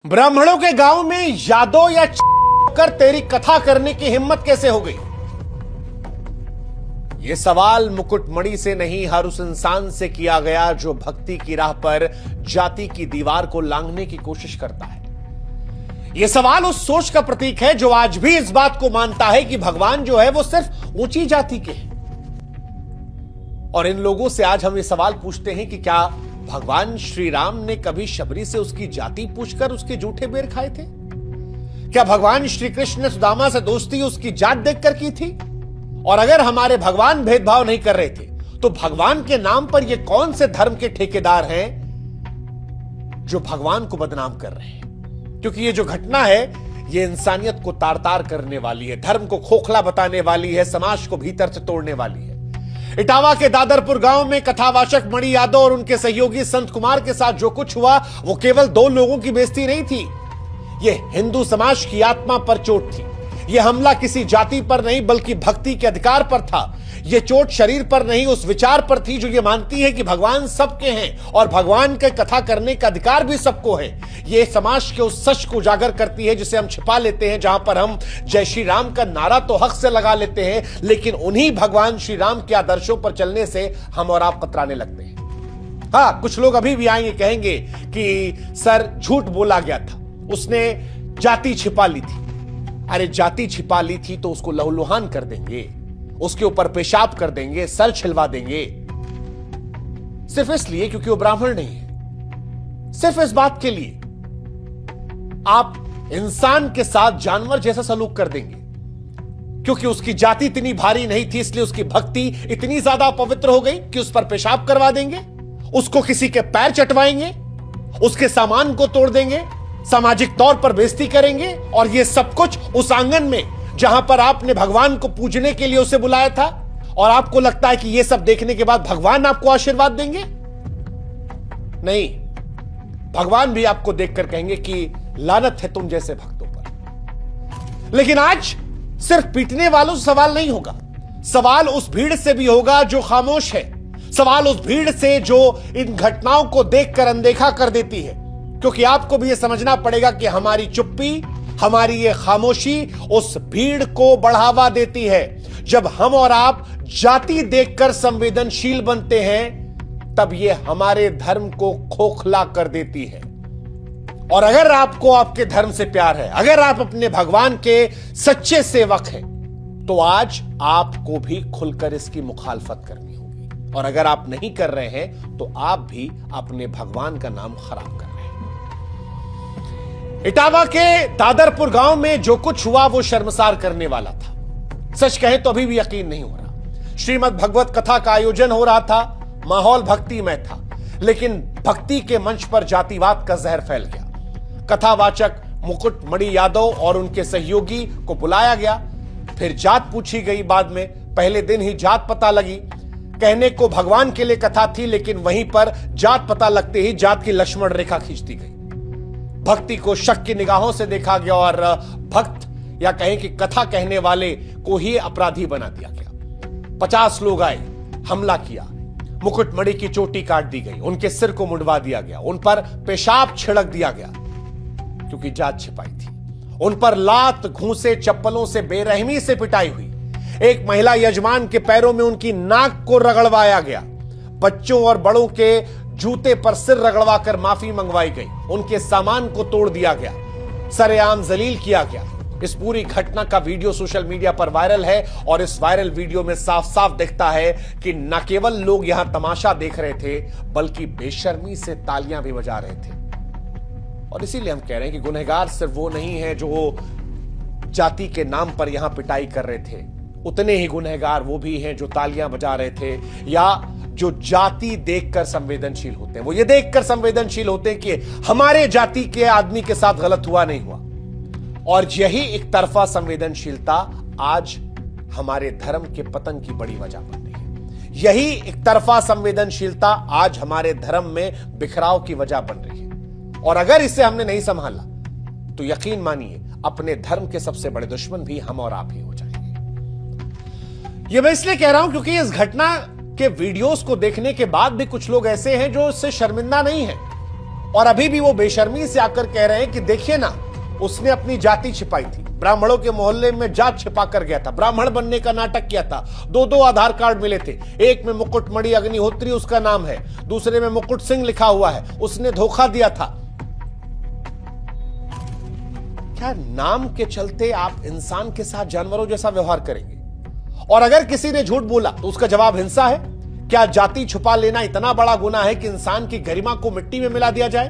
ब्राह्मणों के गांव में यादव या कर तेरी कथा करने की हिम्मत कैसे हो गई? यह सवाल मुकुटमणि से नहीं, हर उस इंसान से किया गया जो भक्ति की राह पर जाति की दीवार को लांघने की कोशिश करता है। यह सवाल उस सोच का प्रतीक है जो आज भी इस बात को मानता है कि भगवान जो है वो सिर्फ ऊंची जाति के हैं। और इन लोगों से आज हम ये सवाल पूछते हैं कि क्या भगवान श्री राम ने कभी शबरी से उसकी जाति पूछकर उसके जूठे बेर खाए थे? क्या भगवान श्री कृष्ण ने सुदामा से दोस्ती उसकी जात देखकर की थी? और अगर हमारे भगवान भेदभाव नहीं कर रहे थे तो भगवान के नाम पर ये कौन से धर्म के ठेकेदार हैं जो भगवान को बदनाम कर रहे हैं? क्योंकि ये जो घटना है ये इंसानियत को तार तार करने वाली है, धर्म को खोखला बताने वाली है, समाज को भीतर से तोड़ने वाली है। इटावा के दादरपुर गांव में कथावाचक मणि यादव और उनके सहयोगी संत कुमार के साथ जो कुछ हुआ वो केवल दो लोगों की बेइज्जती नहीं थी, यह हिंदू समाज की आत्मा पर चोट थी। यह हमला किसी जाति पर नहीं बल्कि भक्ति के अधिकार पर था। यह चोट शरीर पर नहीं उस विचार पर थी जो ये मानती है कि भगवान सबके हैं और भगवान के कथा करने का अधिकार भी सबको है। यह समाज के उस सच को उजागर करती है जिसे हम छिपा लेते हैं, जहां पर हम जय श्री राम का नारा तो हक से लगा लेते हैं लेकिन उन्हीं भगवान श्री राम के आदर्शों पर चलने से हम और आप कतराने लगते हैं। हाँ, कुछ लोग अभी भी आएंगे, कहेंगे कि सर झूठ बोला गया था, उसने जाति छिपा ली थी। अरे जाति छिपा ली थी तो उसको लहूलुहान कर देंगे, उसके ऊपर पेशाब कर देंगे, सर छिलवा देंगे, सिर्फ इसलिए क्योंकि वो ब्राह्मण नहीं है। सिर्फ इस बात के लिए आप इंसान के साथ जानवर जैसा सलूक कर देंगे क्योंकि उसकी जाति इतनी भारी नहीं थी, इसलिए उसकी भक्ति इतनी ज्यादा पवित्र हो गई कि उस पर पेशाब करवा देंगे, उसको किसी के पैर चटवाएंगे, उसके सामान को तोड़ देंगे, सामाजिक तौर पर बेइज्जती करेंगे। और यह सब कुछ उस आंगन में जहां पर आपने भगवान को पूजने के लिए उसे बुलाया था और आपको लगता है कि यह सब देखने के बाद भगवान आपको आशीर्वाद देंगे? नहीं, भगवान भी आपको देखकर कहेंगे कि लानत है तुम जैसे भक्तों पर। लेकिन आज सिर्फ पीटने वालों से सवाल नहीं होगा, सवाल उस भीड़ से भी होगा जो खामोश है, सवाल उस भीड़ से जो इन घटनाओं को देखकर अनदेखा कर देती है। क्योंकि आपको भी यह समझना पड़ेगा कि हमारी चुप्पी, हमारी ये खामोशी उस भीड़ को बढ़ावा देती है। जब हम और आप जाति देखकर संवेदनशील बनते हैं तब यह हमारे धर्म को खोखला कर देती है। और अगर आपको आपके धर्म से प्यार है, अगर आप अपने भगवान के सच्चे सेवक हैं, तो आज आपको भी खुलकर इसकी मुखालफत करनी होगी। और अगर आप नहीं कर रहे हैं तो आप भी अपने भगवान का नाम खराब कर रहे हैं। इटावा के दादरपुर गांव में जो कुछ हुआ वो शर्मसार करने वाला था। सच कहें तो अभी भी यकीन नहीं हो रहा। श्रीमद् भगवत कथा का आयोजन हो रहा था, माहौल भक्तिमय था, लेकिन भक्ति के मंच पर जातिवाद का जहर फैल गया। कथावाचक मुकुटमणि यादव और उनके सहयोगी को बुलाया गया, फिर जात पूछी गई। बाद में पहले दिन ही जात पता लगी। कहने को भगवान के लिए कथा थी लेकिन वहीं पर जात पता लगते ही जात की लक्ष्मण रेखा खींचती गई। भक्ति को शक की निगाहों से देखा गया और भक्त या कहें कि कथा कहने वाले को ही अपराधी बना दिया गया। 50 लोग आए, हमला किया, मुकुटमणि की चोटी काट दी गई, उनके सिर को मुंडवा दिया गया, उन पर पेशाब छिड़क दिया गया क्योंकि जात छिपाई थी। उन पर लात, घूंसे, चप्पलों से बेरहमी से पिटाई हुई। एक महिला यजमान के पैरों में उनकी नाक को रगड़वाया गया। बच्चों और बड़ों के जूते पर सिर रगड़वाकर माफी मंगवाई गई। उनके सामान को तोड़ दिया गया, सरेआम जलील किया गया। इस पूरी घटना का वीडियो सोशल मीडिया पर वायरल है और इस वायरल वीडियो में साफ साफ दिखता है कि न केवल लोग यहां तमाशा देख रहे थे बल्कि बेशर्मी से तालियां भी बजा रहे थे। और इसीलिए हम कह रहे हैं कि गुनहगार सिर्फ वो नहीं है जो जाति के नाम पर यहां पिटाई कर रहे थे, उतने ही गुनहगार वो भी हैं जो तालियां बजा रहे थे या जो जाति देखकर संवेदनशील होते हैं। वो ये देखकर संवेदनशील होते हैं कि हमारे जाति के आदमी के साथ गलत हुआ नहीं हुआ। और यही एक तरफा संवेदनशीलता आज हमारे धर्म के पतन की बड़ी वजह बन रही है। यही एक तरफा संवेदनशीलता आज हमारे धर्म में बिखराव की वजह बन रही है। और अगर इसे हमने नहीं संभाला तो यकीन मानिए अपने धर्म के सबसे बड़े दुश्मन भी हम और आप ही हो जाएंगे। यह मैं इसलिए कह रहा हूं क्योंकि इस घटना के वीडियोस को देखने के बाद भी कुछ लोग ऐसे हैं जो इससे शर्मिंदा नहीं है। और अभी भी वो बेशर्मी से आकर कह रहे हैं कि देखिए ना, उसने अपनी जाति छिपाई थी, ब्राह्मणों के मोहल्ले में जात छिपा कर गया था, ब्राह्मण बनने का नाटक किया था, दो आधार कार्ड मिले थे, एक में मुकुटमणि अग्निहोत्री उसका नाम है, दूसरे में मुकुट सिंह लिखा हुआ है, उसने धोखा दिया था। क्या नाम के चलते आप इंसान के साथ जानवरों जैसा व्यवहार करेंगे? और अगर किसी ने झूठ बोला तो उसका जवाब हिंसा है? क्या जाति छुपा लेना इतना बड़ा गुनाह है कि इंसान की गरिमा को मिट्टी में मिला दिया जाए?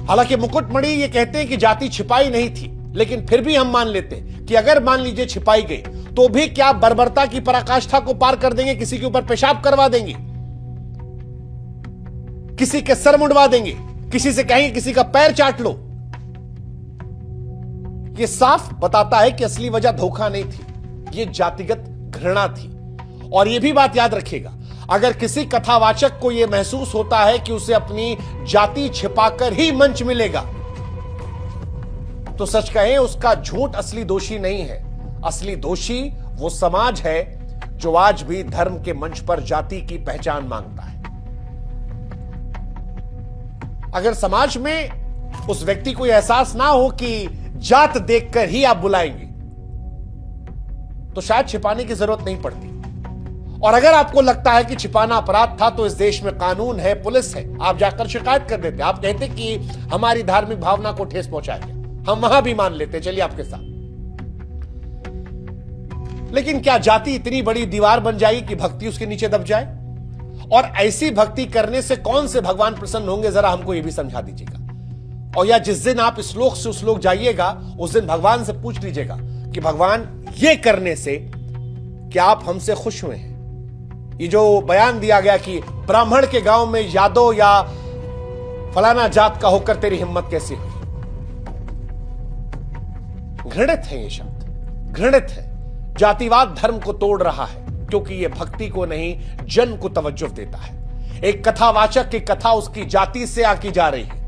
हालांकि मुकुटमणि ये कहते हैं कि जाति छिपाई नहीं थी, लेकिन फिर भी हम मान लेते हैं कि अगर मान लीजिए छिपाई गई तो भी क्या बर्बरता की पराकाष्ठा को पार कर देंगे? किसी के ऊपर पेशाब करवा देंगे, किसी के सर मुंडवा देंगे, किसी से कहेंगे किसी का पैर चाट लो। यह साफ बताता है कि असली वजह धोखा नहीं थी, यह जातिगत घृणा थी। और यह भी बात याद रखिएगा, अगर किसी कथावाचक को यह महसूस होता है कि उसे अपनी जाति छिपाकर ही मंच मिलेगा, तो सच कहें उसका झूठ असली दोषी नहीं है। असली दोषी वो समाज है जो आज भी धर्म के मंच पर जाति की पहचान मांगता है। अगर समाज में उस व्यक्ति को यह एहसास ना हो कि जात देखकर ही आप बुलाएंगे, तो शायद छिपाने की जरूरत नहीं पड़ती। और अगर आपको लगता है कि छिपाना अपराध था, तो इस देश में कानून है, पुलिस है, आप जाकर शिकायत कर देते। आप कहते कि हमारी धार्मिक भावना को ठेस पहुंचा गया, हम वहां भी मान लेते, चलिए आपके साथ। लेकिन क्या जाति इतनी बड़ी दीवार बन जाएगी कि भक्ति उसके नीचे दब जाए? और ऐसी भक्ति करने से कौन से भगवान प्रसन्न होंगे, जरा हमको यह भी समझा दीजिएगा। और या जिस दिन आप इस लोक से उस लोक जाइएगा, उस दिन भगवान से पूछ लीजिएगा कि भगवान, ये करने से क्या आप हमसे खुश हुए हैं? ये जो बयान दिया गया कि ब्राह्मण के गांव में यादव या फलाना जात का होकर तेरी हिम्मत कैसी हुई, घृणित है ये शब्द, घृणित है। जातिवाद धर्म को तोड़ रहा है, क्योंकि ये भक्ति को नहीं, जन को तवज्जो देता है। एक कथावाचक की कथा उसकी जाति से आकी जा रही है।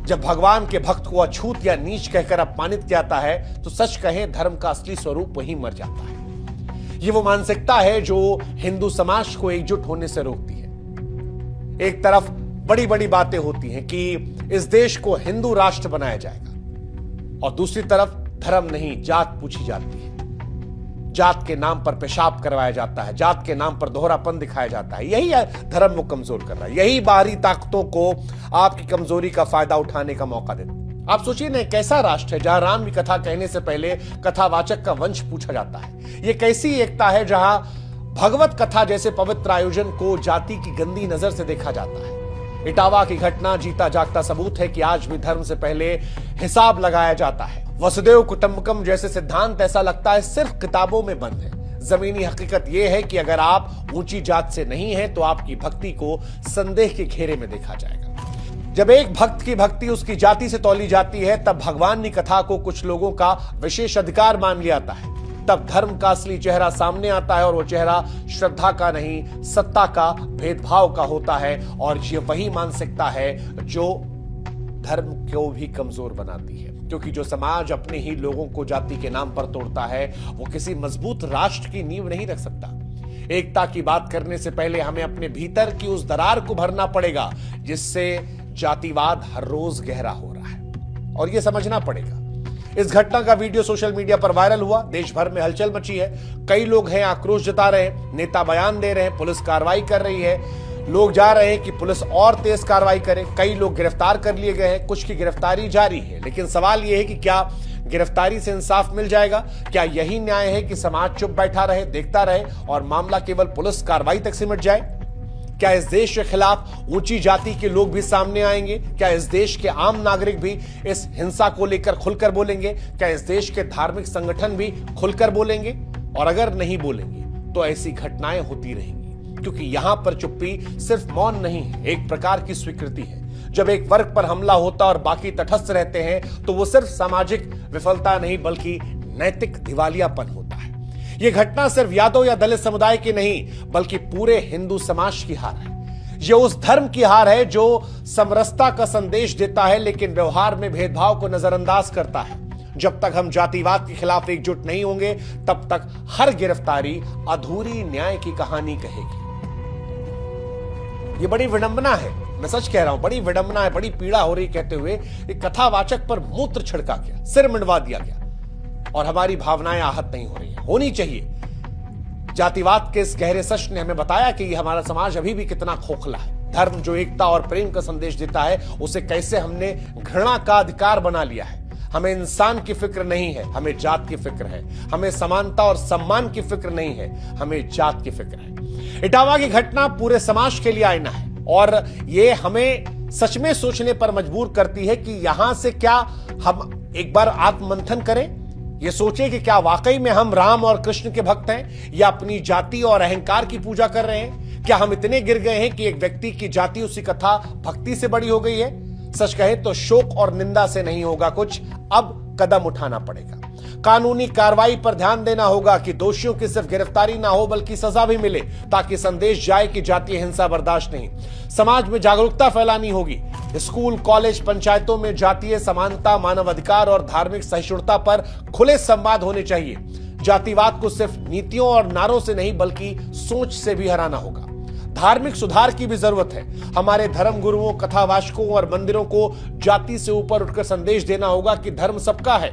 जब भगवान के भक्त को अछूत या नीच कहकर अपमानित किया जाता है, तो सच कहें धर्म का असली स्वरूप वहीं मर जाता है। ये वो मानसिकता है जो हिंदू समाज को एकजुट होने से रोकती है। एक तरफ बड़ी बड़ी बातें होती हैं कि इस देश को हिंदू राष्ट्र बनाया जाएगा, और दूसरी तरफ धर्म नहीं, जात पूछी जाती है। जात के नाम पर पेशाब करवाया जाता है, जात के नाम पर दोहरापन दिखाया जाता है। यही धर्म को कमजोर कर रहा है, यही बाहरी ताकतों को आपकी कमजोरी का फायदा उठाने का मौका देता है। आप सोचिए ना, कैसा राष्ट्र है जहां राम की कथा कहने से पहले कथावाचक का वंश पूछा जाता है? यह कैसी एकता है जहां भगवत कथा जैसे पवित्र आयोजन को जाति की गंदी नजर से देखा जाता है? इटावा की घटना जीता जागता सबूत है कि आज भी धर्म से पहले हिसाब लगाया जाता है। वसुदेव कुटुंबकम जैसे सिद्धांत ऐसा लगता है सिर्फ किताबों में बंद है। जमीनी हकीकत यह है कि अगर आप ऊंची जात से नहीं हैं, तो आपकी भक्ति को संदेह के घेरे में देखा जाएगा। जब एक भक्त की भक्ति उसकी जाति से तौली जाती है, तब भगवान की कथा को कुछ लोगों का विशेष अधिकार मान लिया जाता है। तब धर्म का असली चेहरा सामने आता है, और वो चेहरा श्रद्धा का नहीं, सत्ता का, भेदभाव का होता है। और ये वही मानसिकता है जो धर्म को भी कमजोर बनाती है, क्योंकि जो समाज अपने ही लोगों को जाति के नाम पर तोड़ता है, वो किसी मजबूत राष्ट्र की नींव नहीं रख सकता। एकता की बात करने से पहले हमें अपने भीतर की उस दरार को भरना पड़ेगा जिससे जातिवाद हर रोज गहरा हो रहा है, और यह समझना पड़ेगा। इस घटना का वीडियो सोशल मीडिया पर वायरल हुआ, देश भर में हलचल मची है। कई लोग हैं आक्रोश जता रहे हैं, नेता बयान दे रहे हैं, पुलिस कार्रवाई कर रही है, लोग जा रहे हैं कि पुलिस और तेज कार्रवाई करे। कई लोग गिरफ्तार कर लिए गए हैं, कुछ की गिरफ्तारी जारी है। लेकिन सवाल यह है कि क्या गिरफ्तारी से इंसाफ मिल जाएगा? क्या यही न्याय है कि समाज चुप बैठा रहे, देखता रहे और मामला केवल पुलिस कार्रवाई तक सिमट जाए? क्या इस देश के खिलाफ ऊंची जाति के लोग भी सामने आएंगे? क्या इस देश के आम नागरिक भी इस हिंसा को लेकर खुलकर बोलेंगे? क्या इस देश के धार्मिक संगठन भी खुलकर बोलेंगे? और अगर नहीं बोलेंगे तो ऐसी घटनाएं होती रहेंगी, क्योंकि यहां पर चुप्पी सिर्फ मौन नहीं है, एक प्रकार की स्वीकृति है। जब एक वर्ग पर हमला होता और बाकी तटस्थ रहते हैं, तो वो सिर्फ सामाजिक विफलता नहीं बल्कि नैतिक दिवालियापन होता है। यह घटना सिर्फ यादव या दलित समुदाय की नहीं, बल्कि पूरे हिंदू समाज की हार है। यह उस धर्म की हार है जो समरसता का संदेश देता है, लेकिन व्यवहार में भेदभाव को नजरअंदाज करता है। जब तक हम जातिवाद के खिलाफ एकजुट नहीं होंगे, तब तक हर गिरफ्तारी अधूरी न्याय की कहानी कहेगी। यह बड़ी विडंबना है मैं सच कह रहा हूं, बड़ी विडंबना है, बड़ी पीड़ा हो रही कहते हुए एक कथावाचक पर मूत्र छिड़का गया, सिर मंडवा दिया गया और हमारी भावनाएं आहत नहीं हो रही हैं, होनी चाहिए। जातिवाद के इस गहरे सच ने हमें बताया कि हमारा समाज अभी भी कितना खोखला है। धर्म जो एकता और प्रेम का संदेश देता है, उसे कैसे हमने घृणा का अधिकार बना लिया है। हमें इंसान की फिक्र नहीं है, हमें जात की फिक्र है। हमें समानता और सम्मान की फिक्र नहीं है, हमें जात की फिक्र है। इटावा की घटना पूरे समाज के लिए आईना है और ये हमें सच में सोचने पर मजबूर करती है कि यहां से क्या हम एक बार आत्ममंथन करें, ये सोचें कि क्या वाकई में हम राम और कृष्ण के भक्त हैं या अपनी जाति और अहंकार की पूजा कर रहे हैं। क्या हम इतने गिर गए हैं कि एक व्यक्ति की जाति उसी कथा भक्ति से बड़ी हो गई है। सच कहे तो शोक और निंदा से नहीं होगा कुछ, अब कदम उठाना पड़ेगा। कानूनी कार्रवाई पर ध्यान देना होगा कि दोषियों की सिर्फ गिरफ्तारी ना हो बल्कि सजा भी मिले, ताकि संदेश जाए कि जातीय हिंसा बर्दाश्त नहीं। समाज में जागरूकता फैलानी होगी। स्कूल, कॉलेज, पंचायतों में जातीय समानता, मानवाधिकार और धार्मिक सहिष्णुता पर खुले संवाद होने चाहिए। जातिवाद को सिर्फ नीतियों और नारों से नहीं बल्कि सोच से भी हराना होगा। धार्मिक सुधार की भी जरूरत है। हमारे धर्म गुरुओं, कथावाचकों और मंदिरों को जाति से ऊपर उठकर संदेश देना होगा कि धर्म सबका है।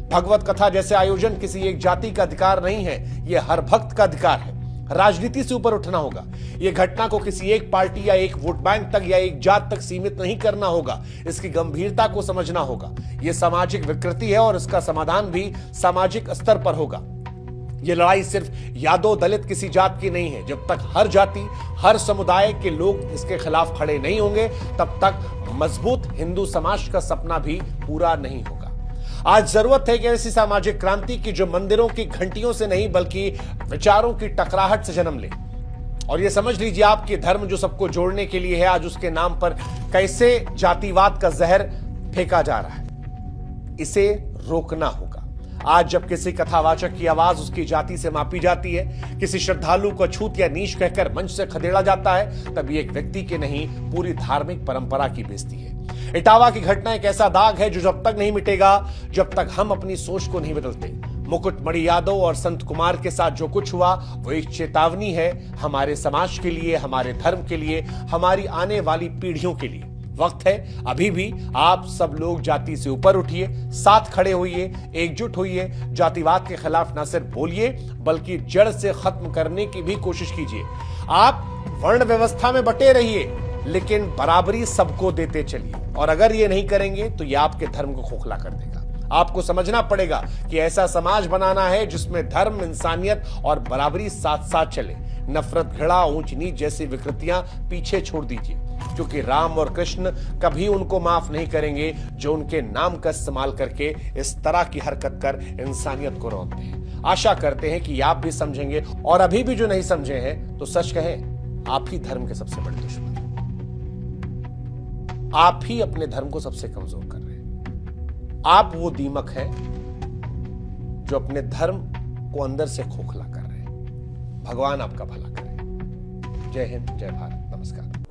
भगवत कथा जैसे आयोजन किसी एक जाति का अधिकार नहीं है, यह हर भक्त का अधिकार है। राजनीति से ऊपर उठना होगा। यह घटना को किसी एक पार्टी या एक वोट बैंक तक या एक जात तक सीमित नहीं करना होगा। इसकी गंभीरता को समझना होगा। यह सामाजिक विकृति है और इसका समाधान भी सामाजिक स्तर पर होगा। यह लड़ाई सिर्फ यादव दलित किसी जात की नहीं है। जब तक हर जाति, हर समुदाय के लोग इसके खिलाफ खड़े नहीं होंगे, तब तक मजबूत हिंदू समाज का सपना भी पूरा नहीं होगा। आज जरूरत है कि ऐसी सामाजिक क्रांति की जो मंदिरों की घंटियों से नहीं बल्कि विचारों की टकराहट से जन्म ले। और यह समझ लीजिए आपके धर्म जो सबको जोड़ने के लिए है, आज उसके नाम पर कैसे जातिवाद का जहर फेंका जा रहा है। इसे रोकना होगा। आज जब किसी कथावाचक की आवाज उसकी जाति से मापी जाती है, किसी श्रद्धालु को छूत या नीच कहकर मंच से खदेड़ा जाता है, तब ये एक व्यक्ति की नहीं पूरी धार्मिक परंपरा की बेइज्जती है। इटावा की घटना एक ऐसा दाग है जो जब तक नहीं मिटेगा, जब तक हम अपनी सोच को नहीं बदलते। मुकुटमणि यादव और संत कुमार के साथ जो कुछ हुआ वो एक चेतावनी है हमारे समाज के लिए, हमारे धर्म के लिए, हमारी आने वाली पीढ़ियों के लिए। वक्त है अभी भी, आप सब लोग जाति से ऊपर उठिए, साथ खड़े होइए, एकजुट होइए, जातिवाद के खिलाफ न सिर्फ बोलिए बल्कि जड़ से खत्म करने की भी कोशिश कीजिए। आप वर्ण व्यवस्था में बटे रहिए लेकिन बराबरी सबको देते चलिए, और अगर ये नहीं करेंगे तो ये आपके धर्म को खोखला कर देगा। आपको समझना पड़ेगा कि ऐसा समाज बनाना है जिसमें धर्म, इंसानियत और बराबरी साथ साथ चले। नफरत, घृणा, ऊंच नीच जैसी विकृतियां पीछे छोड़ दीजिए, क्योंकि राम और कृष्ण कभी उनको माफ नहीं करेंगे जो उनके नाम का इस्तेमाल करके इस तरह की हरकत कर इंसानियत को रौंदते हैं। आशा करते हैं कि आप भी समझेंगे, और अभी भी जो नहीं समझे हैं तो सच कहें आप ही धर्म के सबसे बड़े दुश्मन हैं। आप ही अपने धर्म को सबसे कमजोर कर रहे हैं। आप वो दीमक हैं जो अपने धर्म को अंदर से खोखला कर रहे हैं। भगवान आपका भला करे। जय हिंद, जय भारत, नमस्कार।